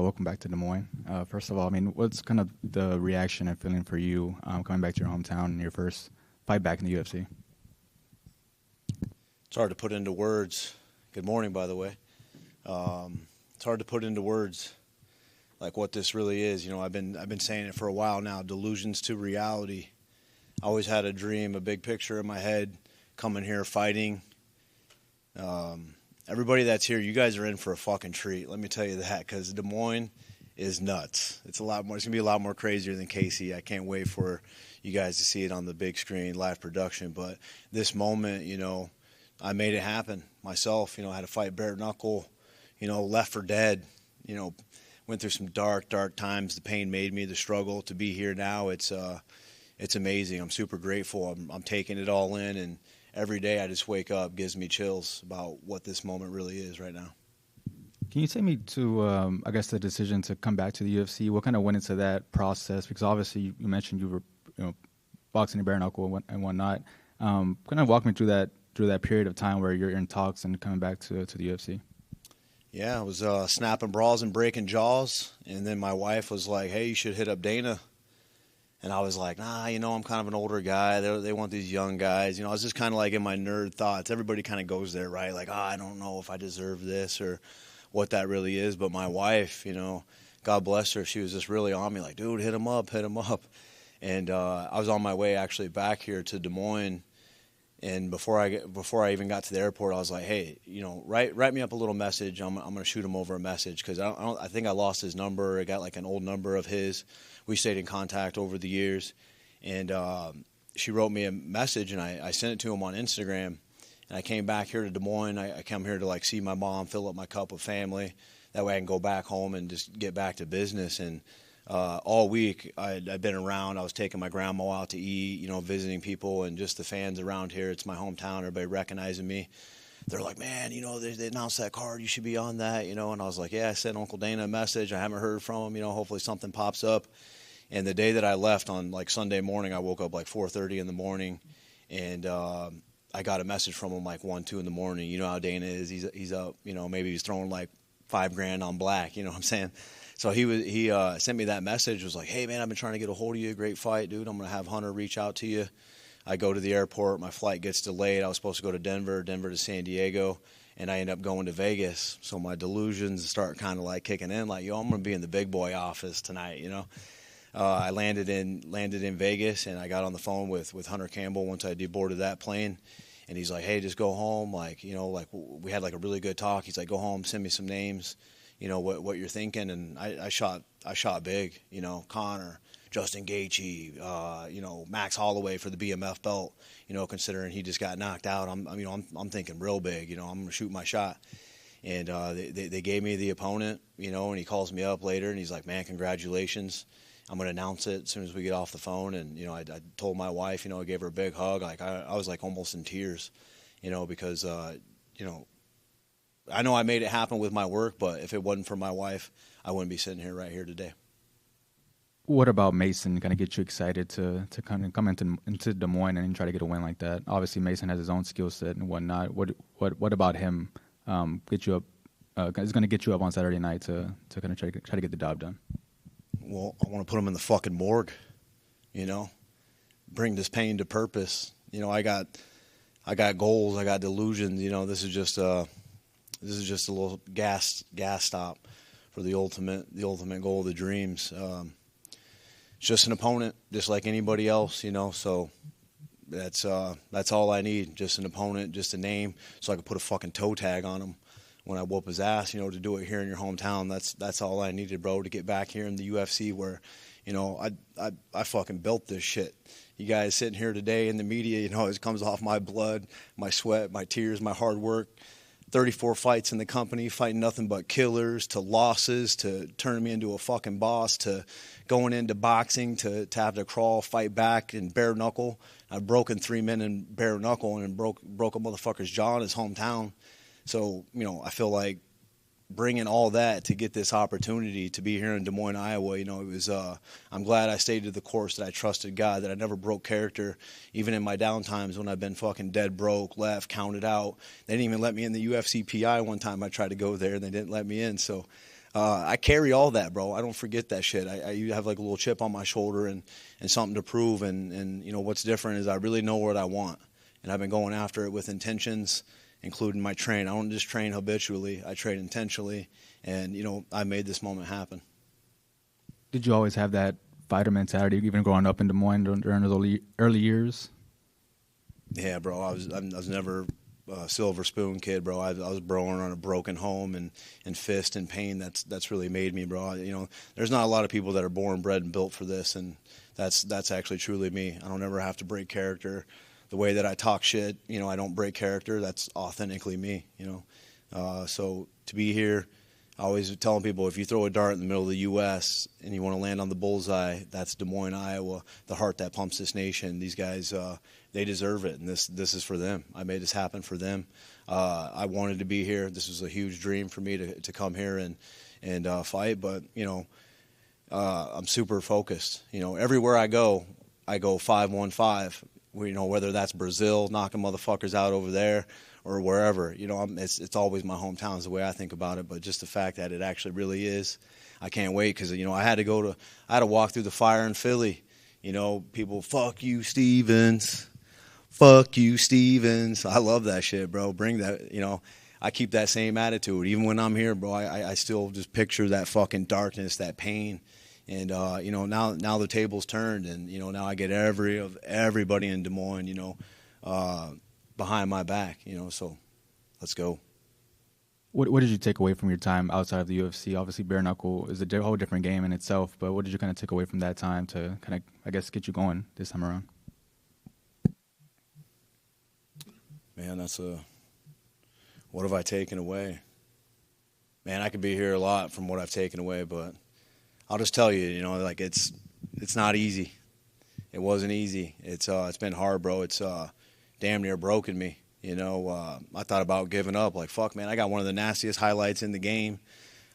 Welcome back to Des Moines. First of all, I mean, what's kind of the reaction and feeling for you coming back to your hometown and your first fight back in the UFC? It's hard to put into words. Good morning, by the way. It's hard to put into words like what this really is. You know, I've been saying it for a while now. Delusions to reality. I always had a dream, a big picture in my head, coming here fighting. Everybody that's here, you guys are in for a fucking treat. Let me tell you that, because Des Moines is nuts. It's a lot more. It's gonna be a lot more crazier than Casey. I can't wait for you guys to see it on the big screen, live production. But this moment, you know, I made it happen myself. You know, I had to fight bare knuckle. You know, left for dead. You know, went through some dark times. The pain made me. The struggle to be here now. It's amazing. I'm super grateful. I'm taking it all in, and every day I just wake up, gives me chills about what this moment really is right now. Can you take me to, I guess, the decision to come back to the UFC? What kind of went into that process? Because obviously you mentioned you were, you know, boxing in bare knuckle and whatnot. Kind of walk me through that period of time where you're in talks and coming back to the UFC. Yeah, I was snapping bras and breaking jaws, and then my wife was like, "Hey, you should hit up Dana." And I was like, nah, you know, I'm kind of an older guy. They want these young guys. You know, I was just kind of like in my nerd thoughts. Everybody kind of goes there, right? Like, I don't know if I deserve this or what that really is. But my wife, you know, God bless her, she was just really on me like, dude, hit him up. And I was on my way actually back here to Des Moines. And before I even got to the airport, I was like, hey, you know, write me up a little message. I'm going to shoot him over a message because I think I lost his number. I got like an old number of his. We stayed in contact over the years. And she wrote me a message, and I sent it to him on Instagram. And I came back here to Des Moines. I come here to like see my mom, fill up my cup of family. That way I can go back home and just get back to business. And all week I'd been around. I was taking my grandma out to eat, you know, visiting people, and just the fans around here. It's my hometown. Everybody recognizing me. They're like, man, you know, they announced that card. You should be on that, you know. And I was like, yeah, I sent Uncle Dana a message. I haven't heard from him. You know, hopefully something pops up. And the day that I left on like Sunday morning, I woke up like 4:30 in the morning, and I got a message from him like 1, 2 in the morning. You know how Dana is. He's up. You know, maybe he's throwing like $5,000 on black. You know what I'm saying? So he sent me that message. Was like, hey man, I've been trying to get a hold of you. Great fight, dude. I'm gonna have Hunter reach out to you. I go to the airport. My flight gets delayed. I was supposed to go to Denver to San Diego, and I end up going to Vegas. So my delusions start kind of like kicking in. Like, yo, I'm gonna be in the big boy office tonight. You know. I landed in Vegas, and I got on the phone with Hunter Campbell once I deboarded that plane. And he's like, hey, just go home. Like, you know, like we had like a really good talk. He's like, go home, send me some names. You know, what you're thinking. And I shot big, you know, Connor, Justin Gaethje, you know, Max Holloway for the BMF belt, you know, considering he just got knocked out. I'm thinking real big, you know, I'm going to shoot my shot. And they gave me the opponent, you know, and he calls me up later and he's like, man, congratulations. I'm going to announce it as soon as we get off the phone. And, you know, I told my wife, you know, I gave her a big hug. Like I was like almost in tears, you know, because, you know, I know I made it happen with my work, but if it wasn't for my wife, I wouldn't be sitting here right here today. What about Mason kind of get you excited to kind of come into Des Moines and try to get a win like that? Obviously, Mason has his own skill set and whatnot. What about him get you up? Is going to get you up on Saturday night to kind of try to get the job done? Well, I want to put him in the fucking morgue, you know, bring this pain to purpose. You know, I got goals, I got delusions. You know, this is just a little gas stop for the ultimate goal, the dreams. It's just an opponent, just like anybody else, you know. So that's all I need, just an opponent, just a name, so I can put a fucking toe tag on him when I whoop his ass. You know, to do it here in your hometown, that's all I needed, bro. To get back here in the UFC, where, you know, I fucking built this shit. You guys sitting here today in the media, you know, it comes off my blood, my sweat, my tears, my hard work. 34 fights in the company, fighting nothing but killers, to losses, to turning me into a fucking boss, to going into boxing, to have to crawl, fight back in bare knuckle. I've broken 3 men in bare knuckle and broke a motherfucker's jaw in his hometown. So, you know, I feel like bringing all that to get this opportunity to be here in Des Moines, Iowa, you know, it was, I'm glad I stayed to the course, that I trusted God, that I never broke character, even in my down times when I've been fucking dead broke, left, counted out. They didn't even let me in the UFC PI one time. I tried to go there and they didn't let me in. So I carry all that, bro. I don't forget that shit. I have like a little chip on my shoulder and something to prove. And you know, what's different is I really know what I want. And I've been going after it with intentions, including my train. I don't just train habitually. I train intentionally. And, you know, I made this moment happen. Did you always have that fighter mentality, even growing up in Des Moines during those early years? Yeah, bro. I was never a silver spoon kid, bro. I was growing on a broken home and fist and pain. That's really made me, bro. You know, there's not a lot of people that are born, bred, and built for this, and that's actually truly me. I don't ever have to break character. The way that I talk shit, you know, I don't break character. That's authentically me, you know. So to be here, I always telling people, if you throw a dart in the middle of the U.S. and you want to land on the bullseye, that's Des Moines, Iowa, the heart that pumps this nation. These guys, they deserve it, and this is for them. I made this happen for them. I wanted to be here. This was a huge dream for me to come here and fight, but, you know, I'm super focused. You know, everywhere I go 5-1-5. You know, whether that's Brazil, knocking motherfuckers out over there, or wherever. You know, it's always my hometown is the way I think about it. But just the fact that it actually really is, I can't wait because, you know, I had to walk through the fire in Philly. You know, people, fuck you, Stevens. Fuck you, Stevens. I love that shit, bro. Bring that, you know. I keep that same attitude. Even when I'm here, bro, I still just picture that fucking darkness, that pain. And, you know, now the table's turned, and, you know, now I get everybody in Des Moines, you know, behind my back, you know, so let's go. What did you take away from your time outside of the UFC? Obviously, bare knuckle is a whole different game in itself, but what did you kind of take away from that time to kind of, I guess, get you going this time around? Man, what have I taken away? Man, I could be here a lot from what I've taken away, but I'll just tell you, you know, like it's not easy. It wasn't easy. It's been hard, bro. It's damn near broken me. You know, I thought about giving up. Like, fuck, man, I got one of the nastiest highlights in the game.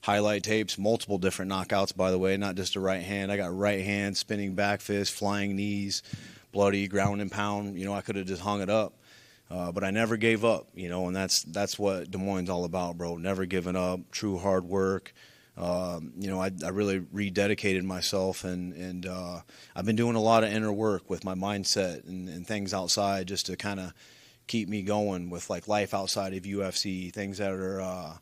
Highlight tapes, multiple different knockouts, by the way, not just a right hand. I got right hand, spinning back fist, flying knees, bloody, ground and pound. You know, I could have just hung it up. But I never gave up, you know, and that's what Des Moines is all about, bro. Never giving up, true hard work. You know, I really rededicated myself, and I've been doing a lot of inner work with my mindset and things outside just to kind of keep me going with, like, life outside of UFC, things that are,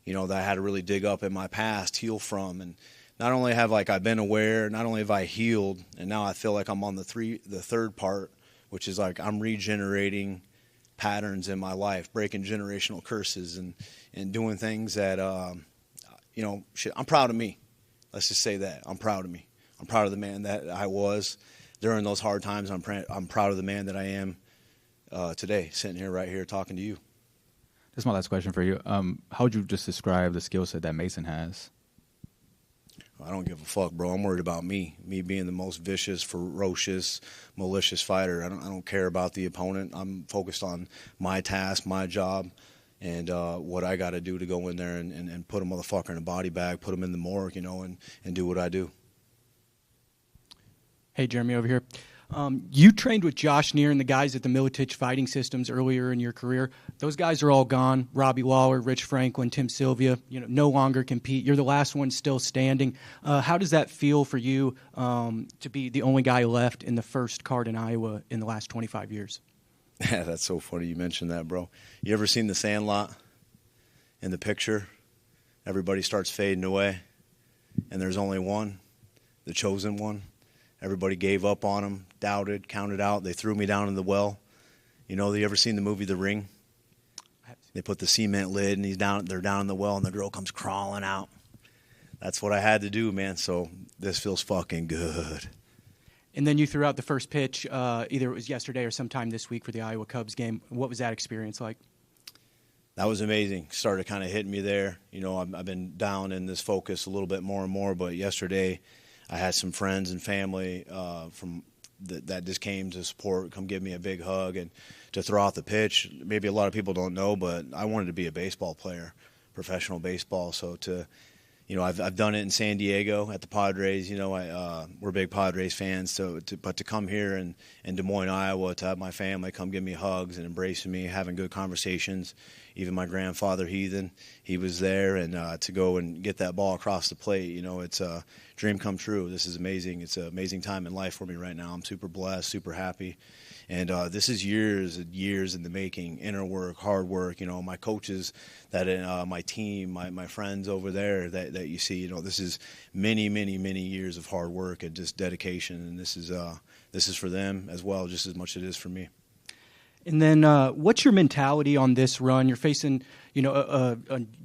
you know, that I had to really dig up in my past, heal from. And not only have, like, I've been aware, not only have I healed, and now I feel like I'm on the third part, which is like I'm regenerating patterns in my life, breaking generational curses and doing things that, you know, shit, I'm proud of me. Let's just say that. I'm proud of me. I'm proud of the man that I was during those hard times. I'm proud of the man that I am today, sitting here right here talking to you. This is my last question for you. How would you just describe the skill set that Mason has? I don't give a fuck, bro. I'm worried about me being the most vicious, ferocious, malicious fighter. I don't care about the opponent. I'm focused on my task, my job, and what I got to do to go in there and put a motherfucker in a body bag, put him in the morgue, you know, and do what I do. Hey, Jeremy, over here. You trained with Josh Neer and the guys at the Militich Fighting Systems earlier in your career. Those guys are all gone. Robbie Lawler, Rich Franklin, Tim Sylvia, you know, no longer compete. You're the last one still standing. How does that feel for you to be the only guy left in the first card in Iowa in the last 25 years? Yeah, that's so funny you mentioned that, bro. You ever seen The Sandlot in the picture? Everybody starts fading away, and there's only one, the chosen one. Everybody gave up on him, doubted, counted out. They threw me down in the well. You know, you ever seen the movie The Ring? They put the cement lid, and they're down in the well, and the girl comes crawling out. That's what I had to do, man. So this feels fucking good. And then you threw out the first pitch, either it was yesterday or sometime this week for the Iowa Cubs game. What was that experience like? That was amazing. Started kind of hitting me there. You know, I've been down in this focus a little bit more and more, but yesterday I had some friends and family that just came to support, come give me a big hug, and to throw out the pitch. Maybe a lot of people don't know, but I wanted to be a baseball player, professional baseball. So to I've done it in San Diego at the Padres. We're big Padres fans. But to come here in Des Moines, Iowa, to have my family come give me hugs and embracing me, having good conversations. Even my grandfather, Heathen, he was there, and to go and get that ball across the plate, it's a dream come true. This is amazing. It's an amazing time in life for me right now. I'm super blessed, super happy. And this is years and years in the making, inner work, hard work. My coaches, my team, my friends over there that you see, this is many, many, many years of hard work and just dedication. And this is for them as well, just as much as it is for me. And then what's your mentality on this run? You're facing, a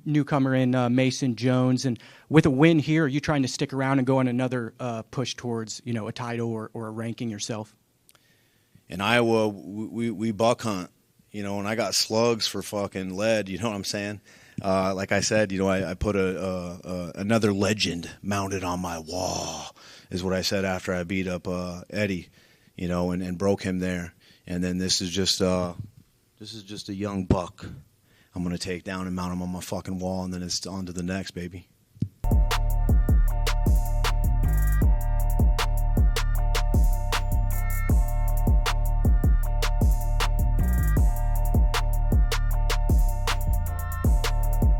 newcomer in Mason Jones. And with a win here, are you trying to stick around and go on another push towards, a title or a ranking yourself? In Iowa, we buck hunt, and I got slugs for fucking lead, you know what I'm saying? Like I said, I put another legend mounted on my wall, is what I said after I beat up Eddie, and broke him there. And then this is just a young buck I'm going to take down and mount him on my fucking wall, and then it's on to the next, baby.